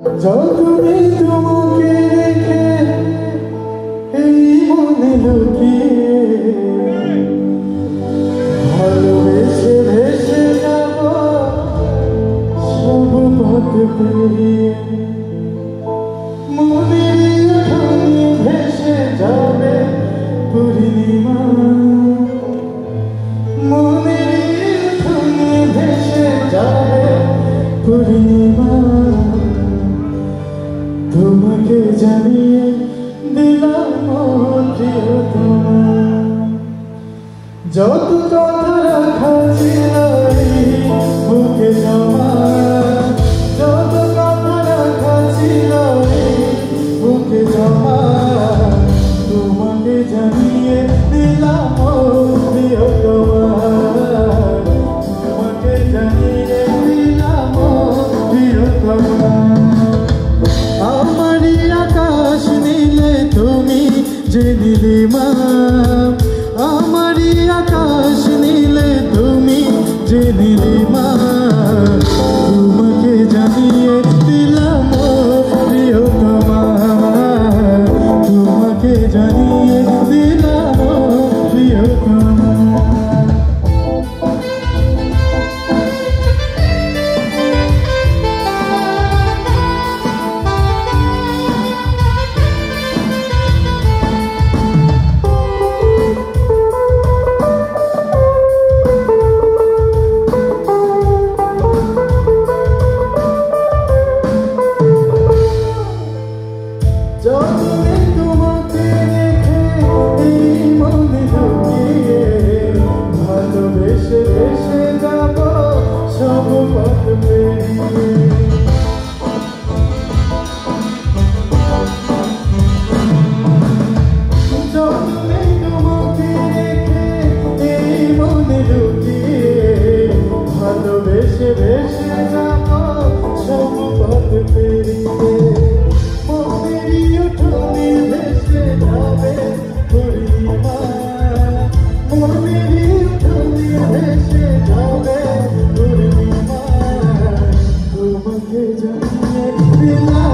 যতনে তোমাকে রেখে এই মনে লুকিয়ে ভালোবেসে ভেসে যাব সব পথ পেরিয়ে মনের উঠোনে ভেসে যাবে পূর্ণিমা মনের উঠোনে ভেসে যাবে পূর্ণিমা তোমাকে জানিয়ে দিলাম প্রিয়তমা যত কথা রাখা ছিল বুকে জমা যত কথা রাখা ছিল বুকে জমা তোমাকে জানিয়ে দিলাম প্রিয়তমা তোমাকে জানিয়ে দিলাম প্রিয়তমা আমারি আকাশ নীলে তুমি যে নীলিমা আমারি আকাশ নীলে তুমি যে নীলিমা তোমাকে জানিয়ে দিলাম প্রিয়তমা তোমাকে জানিয়ে দিলাম প্রিয়তমা যতনে তোমাকে রেখে এই মনে লুকিয়ে ভালোবেসে ভেসে যাব সব পথ পেরিয়ে যতনে তোমাকে রেখে এই মনে লুকিয়ে ভালোবেসে ভেসে যাব সব পথ পেরিয়ে তোমাকে জানিয়ে দিলাম